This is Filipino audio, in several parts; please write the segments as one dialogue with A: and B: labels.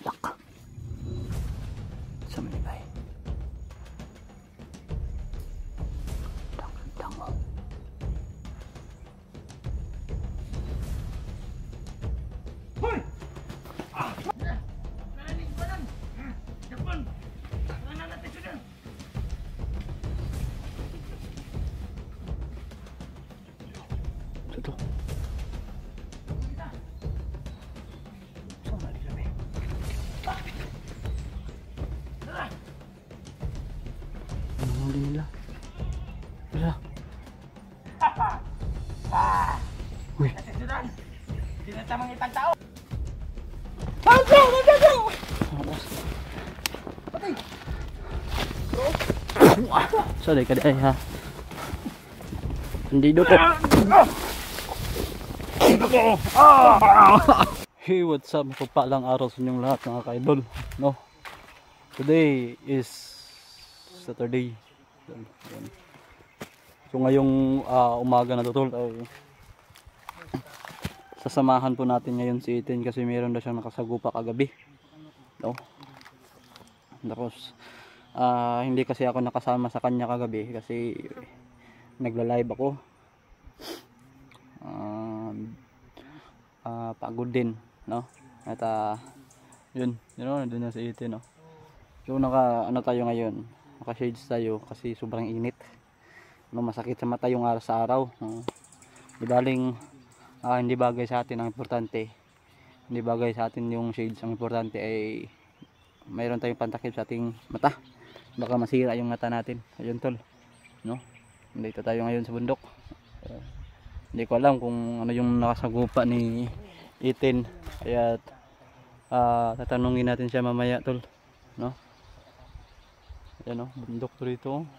A: Yak. Sa manibay. Tango.
B: Hoy!
A: Ito. Saan nalilami? Anong huli nila? Wala. Uy.
B: Hindi na tamang itang tao.
A: Sorry ka day ha. Hindi ko. Hey, what's up? Mapagpalang araw sa inyong lahat mga ka-idol. No? Today is Saturday. So ngayong umaga na tol ay sasamahan po natin ngayon si Ethan kasi meron na siyang nakasagupa kagabi. No? Tapos hindi kasi ako nakasama sa kanya kagabi kasi nagla-live ako. Pagod din, no? At yun, nandun na si Ethan, no? So ano tayo ngayon? Naka-shades tayo kasi sobrang init. No, masakit sa mata yung araw sa araw. Di baling hindi bagay sa atin ang importante. Hindi bagay sa atin yung shades. Ang importante ay mayroon tayong pantakip sa ating mata. Baka masira yung mata natin. Ayun tol, no? Dito tayo ngayon sa bundok. Hindi ko alam kung ano yung nakasagupa ni Ethan. Kaya tatanungin natin siya mamaya tol, no? Ayan, no? Bundok to rito.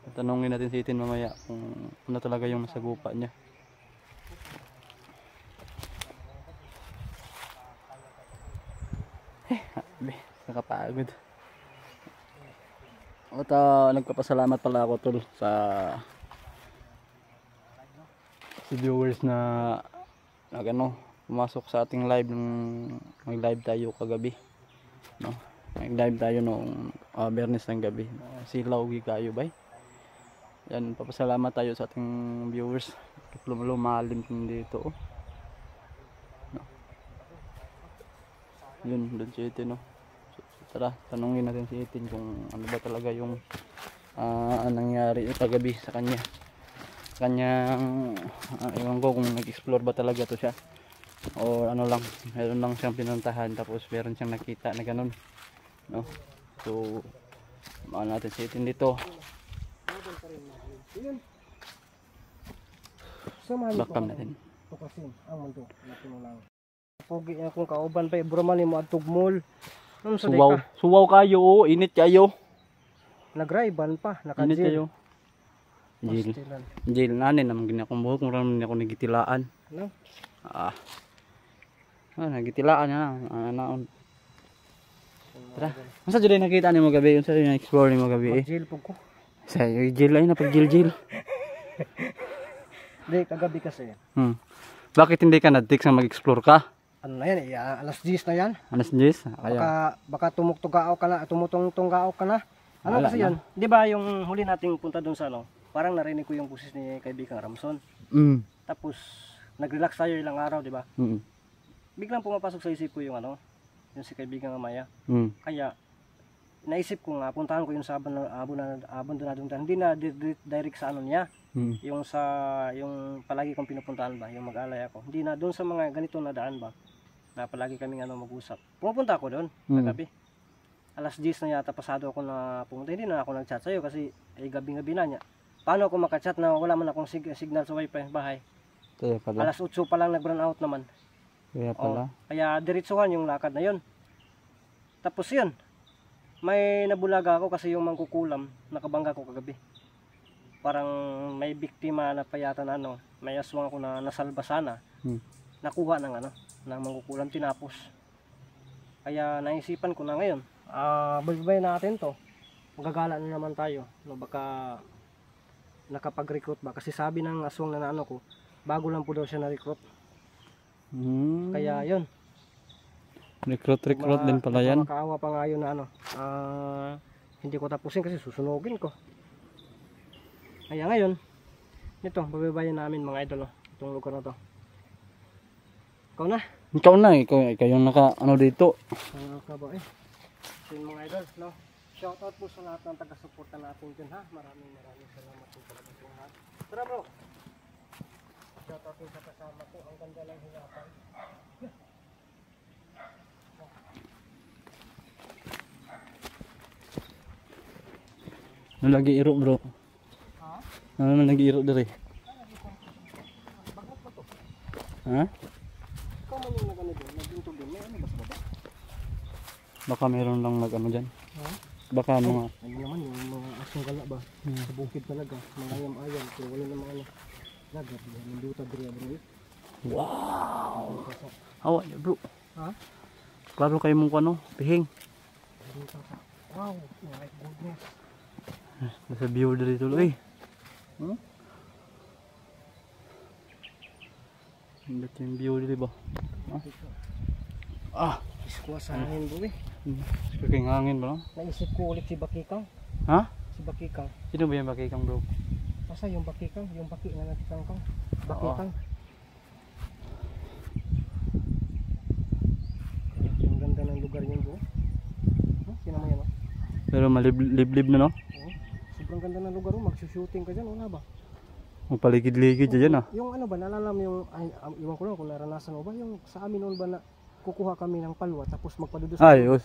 A: Tatanungin natin si Ethan mamaya kung ano talaga yung nasagupa niya. Nakapagod. At nagpapasalamat pala ako tol sa viewers na pumasok sa ating live nung mag-live tayo kagabi, no? Nag-live tayo nung Bernes ng gabi. Silaw kayo bay. Yan, papasalamat tayo sa ating viewers. Lumalim dito, oh. No? Yun, doon si Ethan, no? Tara, tanungin natin si Ethan kung ano ba talaga yung nangyari kagabi sa kanya. Kanyang ewan ko kung nag-explore ba talaga to siya o ano lang, meron lang siyang pinuntahan tapos meron siyang nakita na ganun, no? So maano natin si Ethan dito. Bakam natin
B: Ito kasi ang mundo natin lang. Pogi akong kauban pa ibroman mo at tugmol.
A: Suwaw kayo, oh. Init kayo.
B: Nagraiban pa,
A: Init
B: naka-gel.
A: kayo. Jail nanin naman gina akong buhok, murang ako nagitilaan.
B: No?
A: Nagitilaan na naon. Tara. Masa jud nakita nimo gabi, unsa yung explore nimo gabi?
B: Jail po ko.
A: Sa jail ay na pag jail.
B: Di kagabi kasi.
A: Bakit hindi ka na-take sa mag-explore ka?
B: Ano na yan, alas 10 na yan.
A: Alas 10? Kaya
B: Baka tumutugao ka na, tumutungtungao ka na. Ano
A: wala
B: kasi
A: na.
B: yan? 'Di ba yung huli nating punta doon sa parang narinig ko yung boses ni kaibigang Ramson. Tapos nag-relax tayo ilang araw, 'di ba? Biglang pumapasok sa isip ko yung yung si kaibigang Amaya. Kaya naisip ko nga puntahan ko yung sa abon doon na hindi na direct sa niya. Yung yung palagi kong pinupuntahan ba, yung mag-alay ako. Hindi na doon sa mga ganito na daan ba. Na palagi kaming mag-usap. Pumunta ako doon kagabi. Alas 10 na yata pasado ako na pumunta. Hindi na ako nag-chat sa'yo kasi gabi-gabi na niya. Paano ako makachat na wala man akong signal sa wifi bahay?
A: Kaya pala.
B: Alas 8 pa lang nag-run out naman.
A: Kaya pala.
B: Kaya diretsuhan yung lakad na yun. Tapos yun, may nabulaga ako kasi yung mangkukulam, nakabangga ko kagabi. Parang may biktima na payata na may aswang ako na nasalba sana. Nakuha ng ng mangkukulam, tinapos. Kaya naisipan ko na ngayon, baybay natin to. Magagala na naman tayo. Baka nakapag-recruit ba? Kasi sabi ng aswang na ko, bago lang po daw siya na-recruit. Kaya yun.
A: Recruit din pala yan.
B: Makakaawa pa nga yun na ano. Hindi ko tapusin kasi susunugin ko. Kaya ngayon, ito, babaybayin namin mga idol, no? Itong lugar na to. Ikaw na.
A: Ikaw yung naka ano dito.
B: Kabae. So yun mga idol, no? Shoutout po sa lahat ng taga-suporta natin dyan, ha? Maraming salamat po talaga sa lahat. Tara bro! Shoutout po sa kasama ko. Ang ganda lang hinapan.
A: Ano lagi iro bro?
B: Ha?
A: Ano lagi iro diri?
B: Bagot ba to?
A: Ha?
B: Ikaw man yung nag-ano doon, nag-intog doon. May ano ba sa baba?
A: Baka meron lang nag-ano dyan.
B: Ha?
A: Baka mga...
B: Ano naman yung mga asong gala ba? Sa bukid talaga. Mga ayam-ayam. Pero wala na mga ano. Lagat. Nanduta diri bro.
A: Wow! Hawa niya bro.
B: Ha?
A: Klaro kayo mong ano, pihing.
B: Nanduta sa... Wow! My goodness.
A: Nasa view diri tuloy. Hindi yung view diri ba? Ah!
B: Iskuha sa hangin bro eh.
A: Kaking hangin ba?
B: Naisip ko ulit si Bakikang.
A: Ha?
B: Si Bakikang.
A: Sino ba yung bakikang bro?
B: Basta yung Bakikang. Yung Baki na natikangkang. Bakikang. Yung ganda ng lugar niyo bro. Sino mo yan oh?
A: Pero maliblib na no?
B: Oo. Sobrang ganda ng lugar oh. Magsushooting ka dyan. Wala ba?
A: Mapaligid-ligid dyan ah.
B: Yung ano ba? Nalala mo yung... Iwan ko lang kung naranasan mo ba. Yung sa amin noon ba na kukuha kami ng palwa tapos magpadudus.
A: Ayos.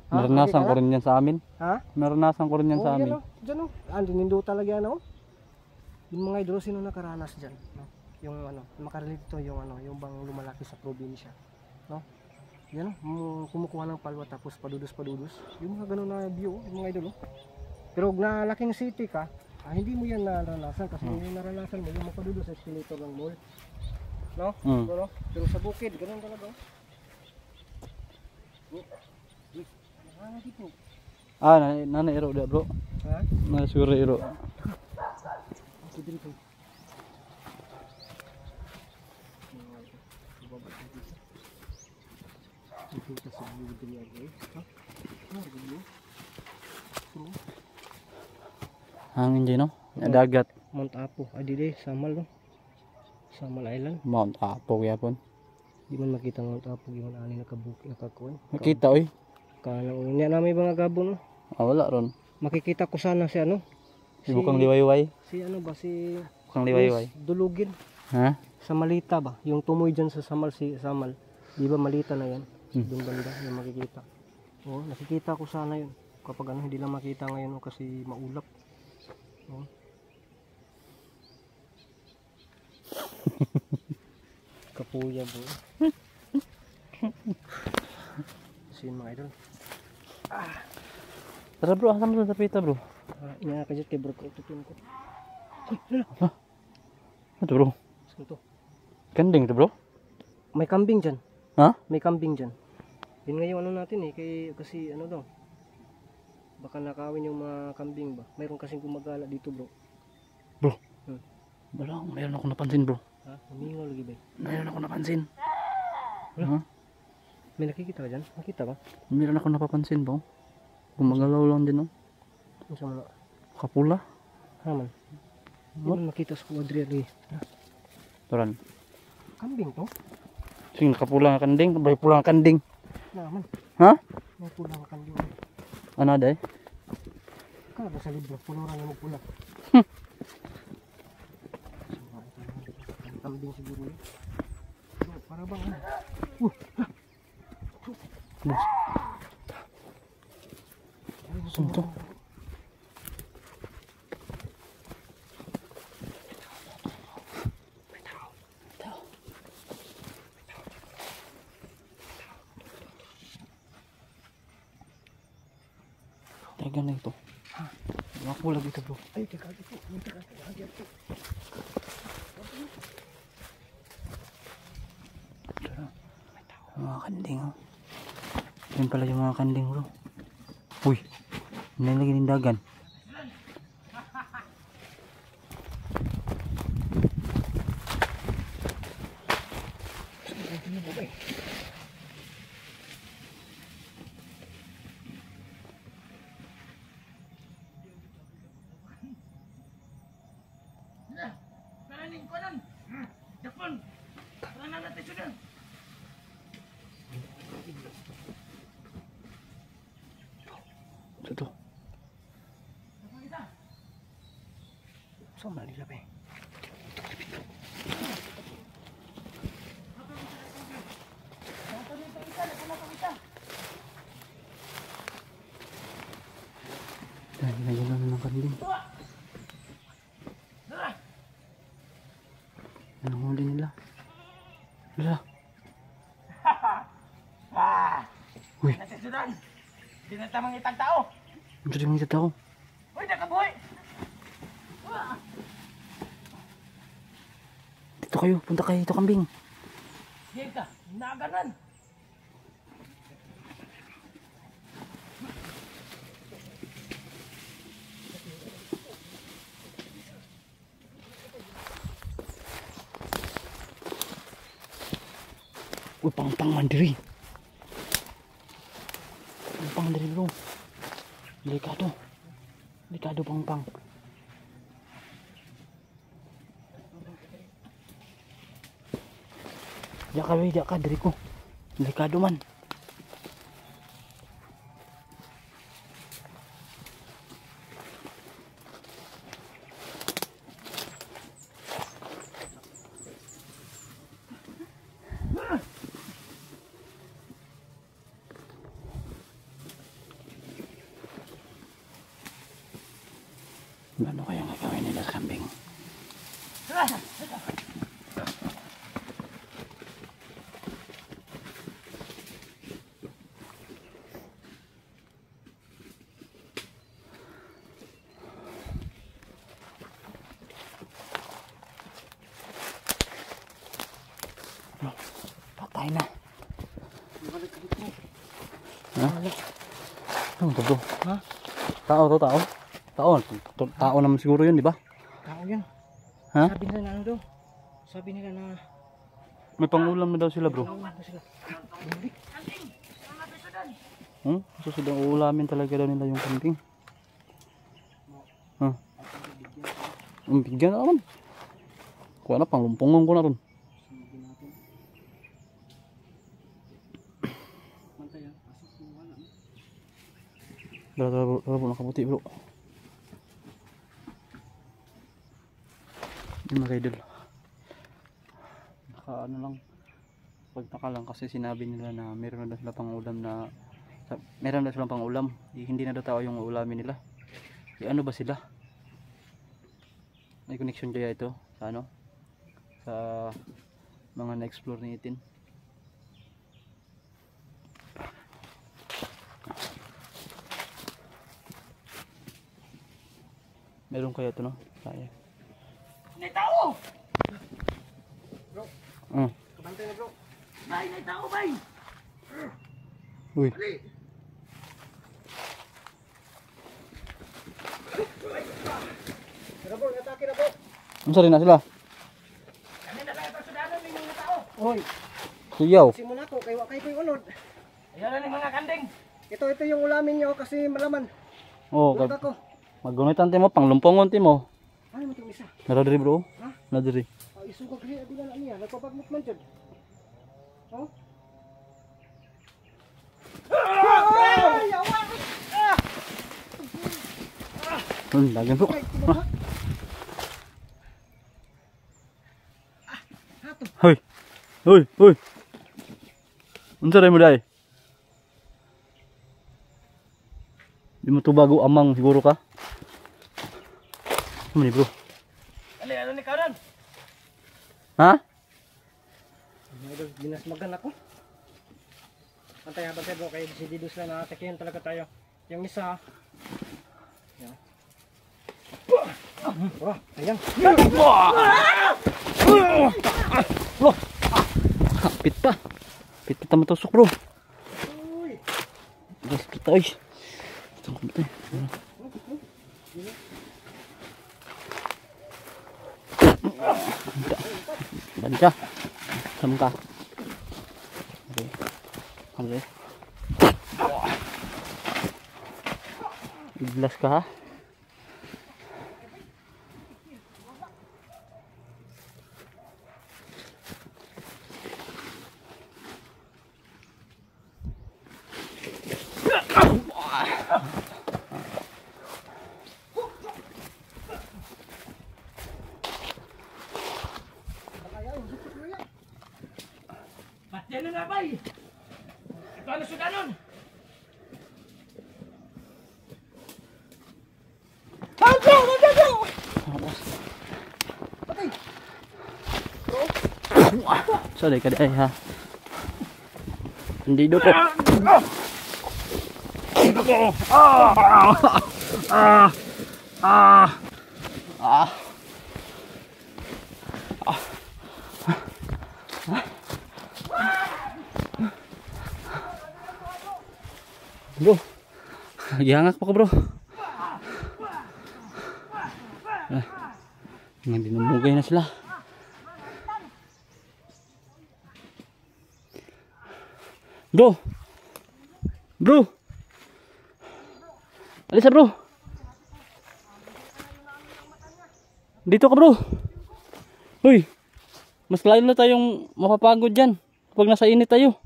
B: Ha?
A: Naranasan
B: Okay
A: ko rin yan sa amin.
B: Ha?
A: Naranasan ko rin yan sa amin.
B: Yan, dyan o. Nindo talaga yan o. Yung mga idol, sino nakaranas dyan? No? Yung ano, makarelate to yung ano, yung bang lumalaki sa probinsya. No? Yan o, kumukuha ng palwa tapos padudus. Yung mga ganun na view, yung mga idol o. Pero na laking city ka, hindi mo yan naranasan kasi yung naranasan mo, yung mapadudus sa escalator ng mall. No? Pero sa bukid, ganun talaga o.
A: Ah, nana iro dia bro.
B: Ha?
A: Na sure iro.
B: Ako dito. Kita sa bukid niya eh. Ha?
A: Hangin din no? Dagat.
B: Mount Apo, adili Samal no. Samal Island.
A: Mount Apo yapon.
B: Di man makita ng Mount Apo yung ani nakabuki nakakuan.
A: Nakita oy.
B: Kano niya na may mga gabo no.
A: Ah, wala ron.
B: Makikita ko sana si ano.
A: Si Bukang Liwayway.
B: Si ano ba si
A: Bukang Liwayway.
B: Dulugin.
A: Ha?
B: Sa Malita ba? Yung tumoy dyan sa Samal, si Samal. Di ba Malita na yan? Doon banda yung makikita. Oo, nakikita ko sana yun. Kapag ano, hindi lang makita ngayon kasi maulap. Oo. Kapuya bro. Sin mga idol.
A: Tara bro, asam sa tapita bro.
B: Ina ka dyan kay bro ko. Tutun ko.
A: Ano bro?
B: Saan to?
A: Kanding to bro?
B: May kambing dyan.
A: Ha?
B: May kambing dyan. Yun nga yung ano natin eh. Kasi ano daw. Baka nakawin yung mga kambing ba. Mayroon kasing gumagala dito bro.
A: Bro. Wala, mayroon ako napansin bro.
B: Ha? Humingaw lagi ba?
A: Mayroon ako napansin.
B: Wala. May nakikita ka dyan? Nakita ba?
A: Mayroon ako napapansin bro. Gumagalaw lang din oh.
B: Ano sa mga?
A: Kapula.
B: Ha man? Hindi man makita sa kuwadri lagi.
A: Turan.
B: Kambing to?
A: Sing kapula nga kanding, bay pula nga kanding.
B: Naman.
A: Ha?
B: May pulang kambing.
A: Ano day?
B: Kada sa libro, pulang lang yung pula. Kambing siguro yun. Para bang ano?
A: Sunto. Dagan na ito. Ako lagi ito bro.
B: Ay, teka ito.
A: Mga kanding oh. Yan pala yung mga kanding bro. Uy, nilagay ng dagan. Ito.
B: Saan na nila ba?
A: Dahil na yun ng kambing. Anong huli nila? Wala. Uy.
B: Nasisudan! Di na tamang itang tao!
A: Ano sa mga tao?
B: Uy, nakabuhay!
A: Dito kayo. Punta kayo dito kambing.
B: Sige ka, naganan!
A: Uy, pang mandiri. Pang mandiri bro. Delikado. Delikado pang. Diyak ka, diri ko. Delikado man. Ano kaya nga gawin nila sa kambing? Patay na. Ha? Ano to bro?
B: Ha?
A: Tao to, tao? Tao naman siguro yun, di ba?
B: Tao yan.
A: Ha?
B: Sabi nila na ano daw? Sabi nila na...
A: May pangulam na daw sila bro.
B: Ano ba sila?
A: Susunod ang uulamin talaga daw nila yung kambing. Ha? Bigyan na naman. Kuha na, panglumpungan ko na ron. Tara bro, nakaputi bro. Yung mga idol. Ano lang. Pagtaka lang kasi sinabi nila na meron na daw sila pang ulam na meron na silang pang ulam. Hindi na daw tao yung ulamin nila. Ano ba sila? May connection kaya ito sa ano? Sa mga na-explore ni Itin. Meron kaya ito no? Kaya.
B: May tao! Bro,
A: Mm.
B: kabantay na bro. Bay, may tao bay!
A: Uy.
B: Tara bro, natake na bro.
A: Ano rin na sila?
B: Kami na lang ito sudanan ng mga tao. Hoy,
A: Kuyaw.
B: simula ko, kay ko'y unod. Ayan na ng mga kanding. Ito yung ulamin nyo kasi malaman.
A: Oh,
B: Tulog ako.
A: magunitan timo, panglumpungon timo.
B: Ano mo itong isa?
A: Nadiri bro.
B: Ha?
A: Nadiri.
B: Isugag rin, adila na niya. Nagpapagmut man dyan. Oh? Ay, awa!
A: Lagi bro.
B: Ay, tinaha. Hato.
A: Hoy. Unsa ray mo dai? Di mo to bago amang siguro ka? Ano ni bro?
B: Ano ni karon?
A: Ha?
B: Binasmagan ako. Bantay bro, kay si Didus na natakihan talaga tayo. Yung isa. Yan. Oh, ayan.
A: Pit pa tama tusok bro.
B: Uy.
A: Gas kita ay. Tusok kita. Banja. Sam ka. Okay. Iglas ka ha.
B: Paano sudanon?
A: Sorry ka day ha. Hindi do ko. Bro, gihangak pa ko bro. Hindi namugay na sila. Bro, bro, alisa bro. Dito ka bro. Uy, mas lalo na tayong mapapagod dyan pag nasa init tayo.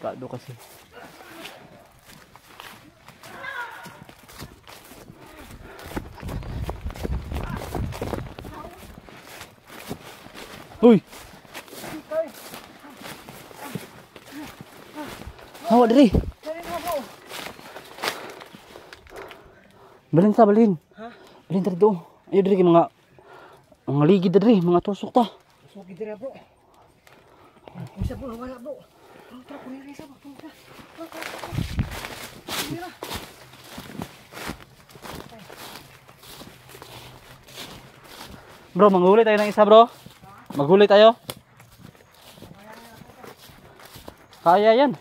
A: Kado kasi. Uy. Hawa diri. Balin ta balin. Ha? Balin diri do. Ayo diri mga ligid diri, mga tusok ta.
B: Tusok diri bro. Bisa bro wala bro. Tara ko rin sa bro.
A: Bro, manghuli tayo ng isa bro. Maghuli tayo. Kaya yan.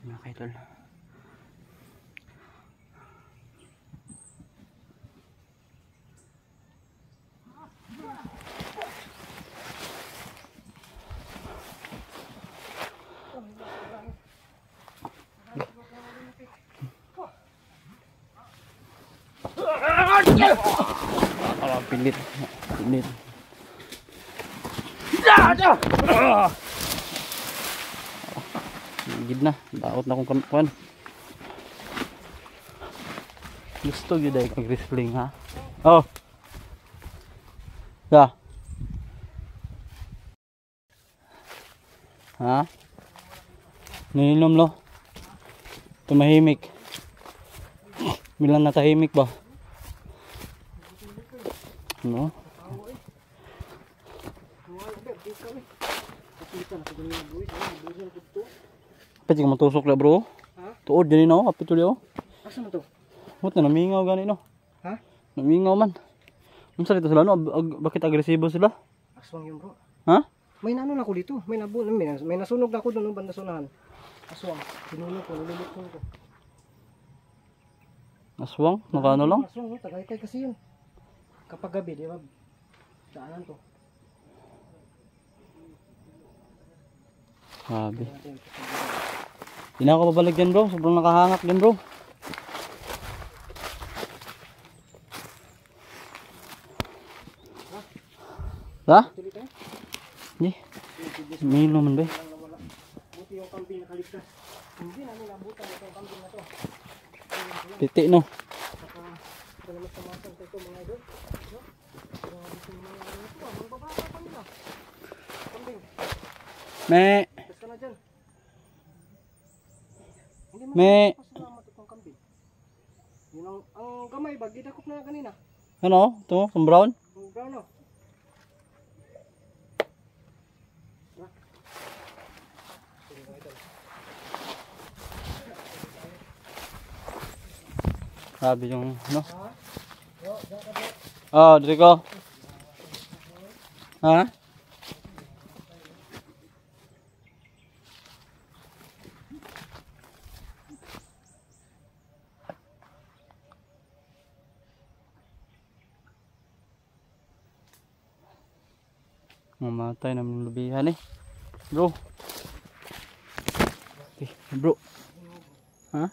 A: Mga kaidol. Pilit. Pilit. Gid na, daot na kong kuan. Gusto gyud ay kag wrestling ha. Oh. Ya. Ha? Ninom lo. Tumahimik. Bilang natahimik ba? No? Pwede ka matusok na bro. Tuod din no, kapituloy oh.
B: Asa man to?
A: Mut na namingaw gani no.
B: Ha?
A: Namingaw man. Unsa dito sila no? Bakit agresibo sila?
B: Aswang yun bro.
A: Ha?
B: May nano na ako dito. May nasunog na ako doon banda sunahan. Aswang. Tinulog ko, nilulok ko.
A: Aswang? Nakano lang?
B: Aswang, tagaytay kasi yun. Kapag gabi, di ba? Daanan to.
A: Grabe. Hindi na ako babalik dyan bro. Sobrang nakahangak dyan bro. Ha? Hindi. Milo man ba?
B: Buti yung kambing nakaligtas. Hindi namin nabutan itong kambing na to.
A: Titi no.
B: Saka salamat-samasan ko ito mga idol. Grabe sa mga ito. Mga babata pa nila. Kambing.
A: Me.
B: Basta na dyan.
A: Me.
B: Pasalamat itong kambing. Yun ang gamay ba? Gidakop na kanina.
A: Ano? Ito? Some brown?
B: Ang brown no.
A: Sabi yung ano? Oh, dito ko. Ha? Mamatay namin lubihan eh. Bro. Okay, bro. Ha?